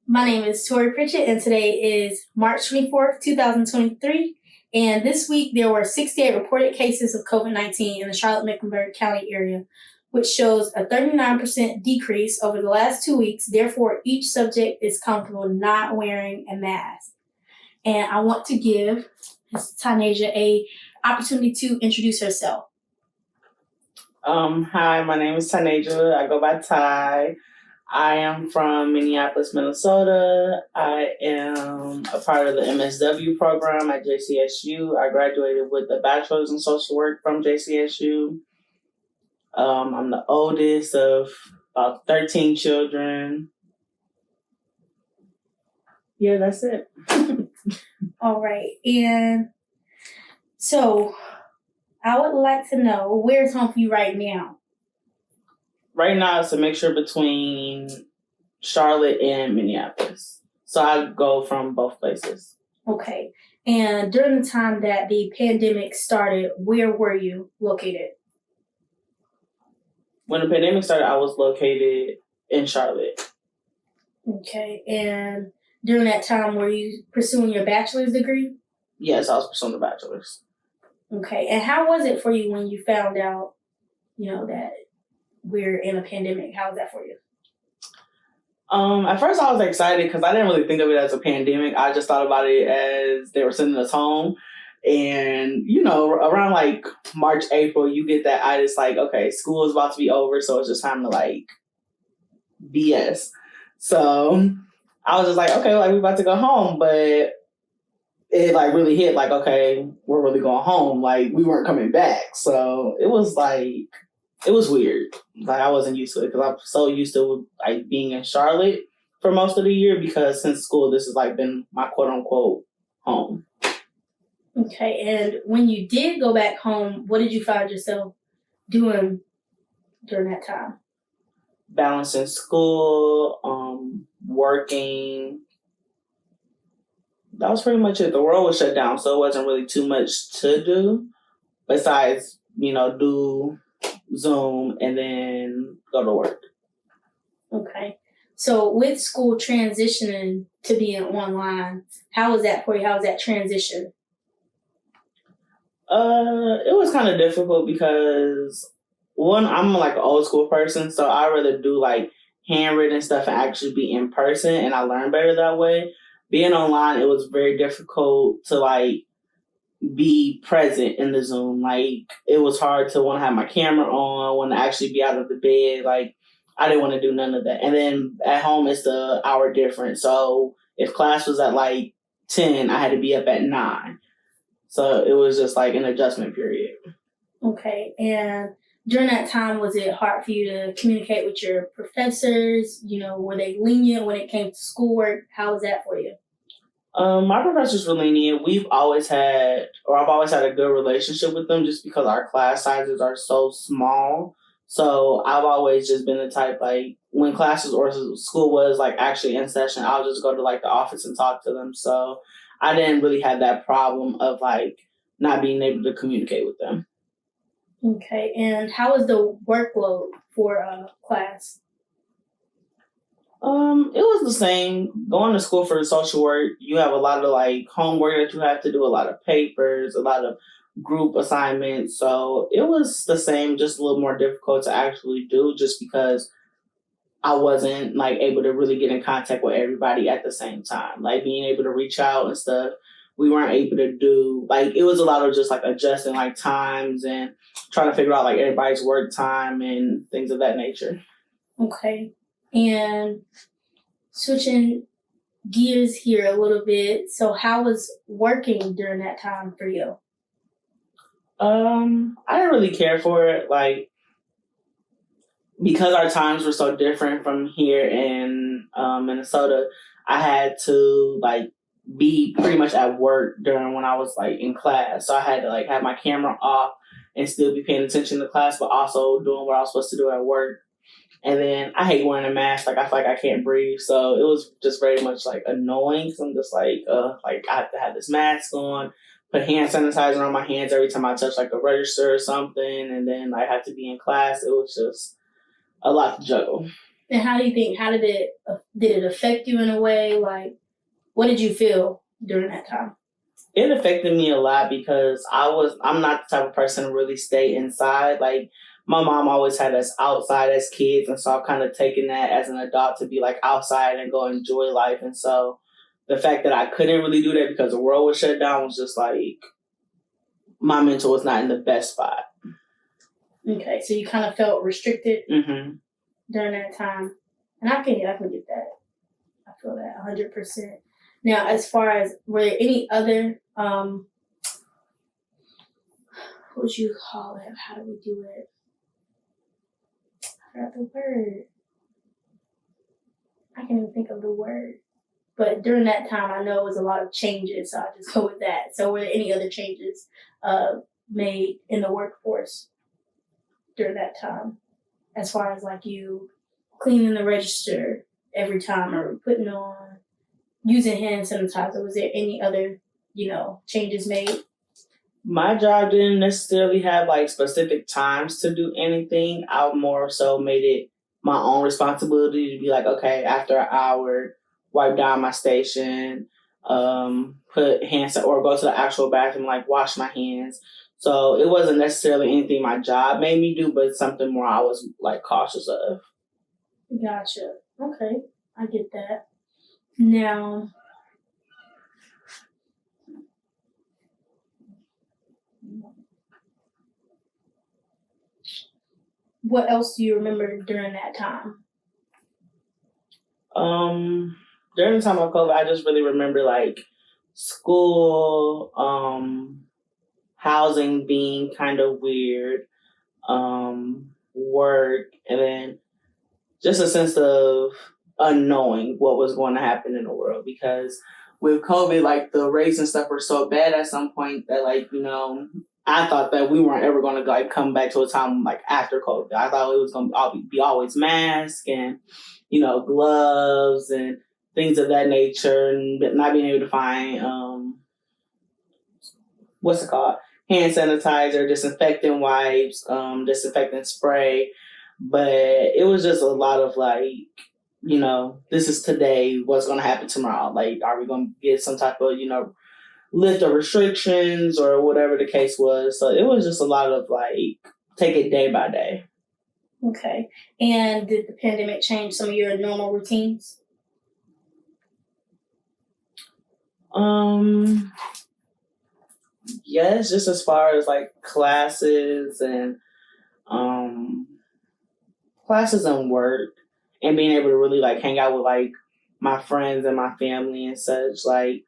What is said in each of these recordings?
My name is Tori Pritchett, and today is March 24th, 2023. And this week, there were 68 reported cases of COVID-19 in the Charlotte-Mecklenburg County area, which shows a 39% decrease over the last 2 weeks. Therefore, each subject is comfortable not wearing a mask. And I want to give Ms. Tanasia a opportunity to introduce herself. Hi, my name is Tanasia. I go by Ty. I am from Minneapolis, Minnesota. I am a part of the MSW program at JCSU. I graduated with a bachelor's in social work from JCSU. I'm the oldest of about 13 children. Yeah, that's it. All right. And so I would like to know, where's home for you right now? Right now, it's a mixture between Charlotte and Minneapolis. So I go from both places. Okay. And during the time that the pandemic started, where were you located? When the pandemic started, I was located in Charlotte. Okay. And during that time, were you pursuing your bachelor's degree? Yes, I was pursuing a bachelor's. Okay. And how was it for you when you found out, that we're in a pandemic? How was that for you? At first I was excited because I didn't really think of it as a pandemic. I just thought about it as they were sending us home. And, around like March, April, you get that itis like, okay, school is about to be over, so it's just time to like BS. So I was just like, okay, like we're about to go home, but it like really hit like, okay, we're really going home. Like we weren't coming back. So it was weird. Like I wasn't used to it because I'm so used to like being in Charlotte for most of the year because since school, this has like been my quote unquote home. Okay. And when you did go back home, what did you find yourself doing during that time? Balancing school, working. That was pretty much it. The world was shut down, so it wasn't really too much to do besides, do Zoom and then go to work. Okay. So with school transitioning to being online, how was that for you? How was that transition? It was kind of difficult because one, I'm like an old school person, so I rather do like handwritten stuff and actually be in person, and I learn better that way. Being online, it was very difficult to like be present in the Zoom. Like it was hard to want to have my camera on, want to actually be out of the bed. Like I didn't want to do none of that. And then at home, it's the hour difference. So if class was at like 10, I had to be up at 9. So it was just like an adjustment period. Okay. And during that time, was it hard for you to communicate with your professors? Were they lenient when it came to schoolwork? How was that for you? My professors were lenient. I've always had a good relationship with them just because our class sizes are so small. So I've always just been the type, like, when classes or school was, like, actually in session, I'll just go to, like, the office and talk to them. So I didn't really have that problem of, like, not being able to communicate with them. Okay. And how was the workload for class? It was the same. Going to school for social work, you have a lot of, like, homework that you have to do, a lot of papers, a lot of group assignments. So it was the same, just a little more difficult to actually do just because I wasn't like able to really get in contact with everybody at the same time. Like being able to reach out and stuff, we weren't able to do. Like it was a lot of just like adjusting like times and trying to figure out like everybody's work time and things of that nature. Okay. And switching gears here a little bit. So how was working during that time for you? I didn't really care for it. Like, because our times were so different from here in Minnesota, I had to like be pretty much at work during when I was like in class. So I had to like have my camera off and still be paying attention to class, but also doing what I was supposed to do at work. And then I hate wearing a mask. Like I feel like I can't breathe. So it was just very much like annoying because I'm just like I have to have this mask on, put hand sanitizer on my hands every time I touch like a register or something, and then I have to be in class. It was just a lot to juggle. And how do you think? How did it affect you in a way? Like, what did you feel during that time? It affected me a lot because I'm not the type of person to really stay inside. Like my mom always had us outside as kids, and so I've kind of taken that as an adult to be like outside and go enjoy life. And so the fact that I couldn't really do that because the world was shut down was just like my mental was not in the best spot. Okay, so you kind of felt restricted Mm-hmm. during that time, and I can get that. I feel that 100%. Now, as far as were there any other what would you call it? How do we do it? I forgot the word. I can't even think of the word. But during that time, I know it was a lot of changes, so I'll just go with that. So were there any other changes made in the workforce during that time? As far as like you cleaning the register every time or putting on, using hand sanitizer, was there any other, changes made? My job didn't necessarily have like specific times to do anything. I more so made it my own responsibility to be like, okay, after an hour, wipe down my station, put hands or go to the actual bathroom, like wash my hands. So it wasn't necessarily anything my job made me do, but something more I was like cautious of. Gotcha. Okay, I get that. Now, what else do you remember during that time? During the time of COVID, I just really remember like school, housing being kind of weird, work, and then just a sense of unknowing what was going to happen in the world. Because with COVID, like the rates and stuff were so bad at some point that I thought that we weren't ever going to like come back to a time like after COVID. I thought it was going to be always masks and gloves and things of that nature, and not being able to find what's it called, hand sanitizer, disinfectant wipes, disinfectant spray. But it was just a lot of like, this is today, what's going to happen tomorrow? Like, are we going to get some type of, lift of restrictions or whatever the case was? So it was just a lot of like, take it day by day. Okay. And did the pandemic change some of your normal routines? Yes, just as far as like classes and work and being able to really like hang out with like my friends and my family and such. Like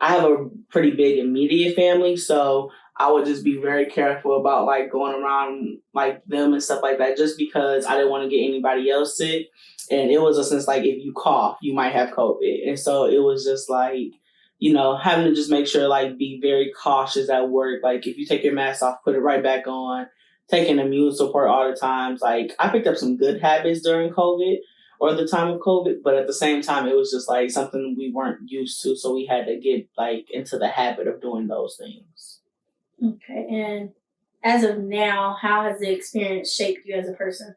I have a pretty big immediate family, so I would just be very careful about like going around like them and stuff like that, just because I didn't want to get anybody else sick. And it was a sense like if you cough, you might have COVID. And so it was just like, having to just make sure like be very cautious at work. Like if you take your mask off, put it right back on, taking immune support all the times. Like I picked up some good habits during COVID or the time of COVID, but at the same time, it was just like something we weren't used to. So we had to get like into the habit of doing those things. Okay. And as of now, how has the experience shaped you as a person?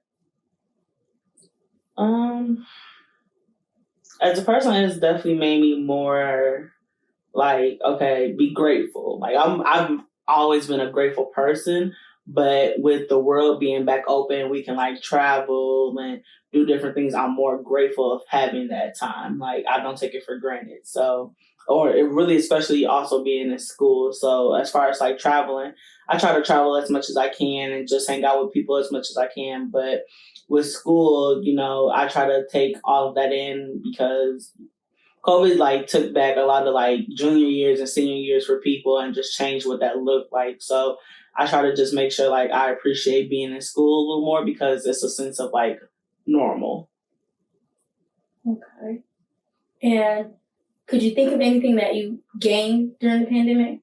As a person, it's definitely made me more like, okay, be grateful. Like I've always been a grateful person, but with the world being back open, we can like travel and do different things. I'm more grateful of having that time. Like I don't take it for granted. So, or it really, especially also being in school. So as far as like traveling, I try to travel as much as I can and just hang out with people as much as I can. But with school, I try to take all of that in because COVID like took back a lot of like junior years and senior years for people and just changed what that looked like. So I try to just make sure like I appreciate being in school a little more because it's a sense of like normal. Okay. And could you think of anything that you gained during the pandemic?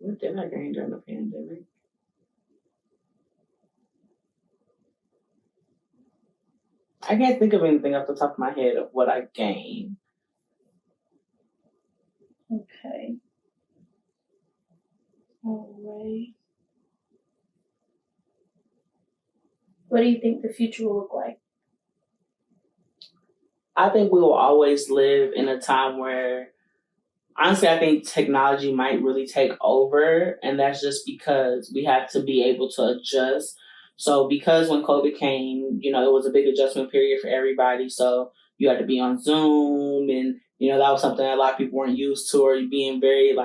What did I gain during the pandemic? I can't think of anything off the top of my head of what I gained. Okay. way. What do you think the future will look like? I think we will always live in a time where, honestly, I think technology might really take over, and that's just because we have to be able to adjust. So, because when COVID came, it was a big adjustment period for everybody. So, you had to be on Zoom, and that was something that a lot of people weren't used to, or being very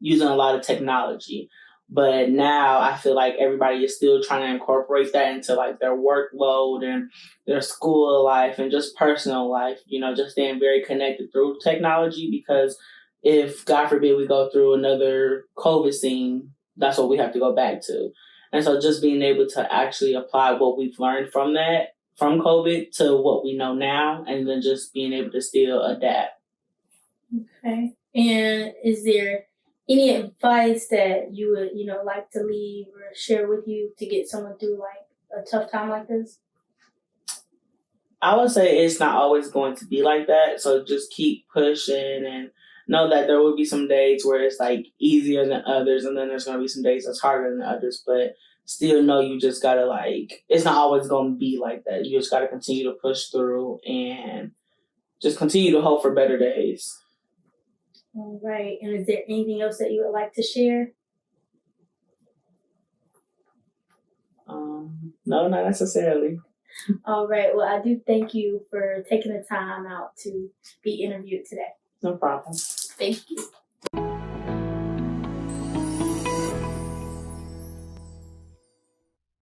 using a lot of technology. But now I feel like everybody is still trying to incorporate that into their workload and their school life and just personal life. Just staying very connected through technology, because if, God forbid, we go through another COVID scene, that's what we have to go back to. And so just being able to actually apply what we've learned from COVID to what we know now, and then just being able to still adapt. Okay. And is there any advice that you would, like to leave or share with you to get someone through a tough time like this? I would say it's not always going to be like that. So just keep pushing and know that there will be some days where it's easier than others, and then there's going to be some days that's harder than others. But still know you just got to it's not always going to be like that. You just got to continue to push through and just continue to hope for better days. All right. And is there anything else that you would like to share? No, not necessarily. All right. Well, I do thank you for taking the time out to be interviewed today. No problem. Thank you.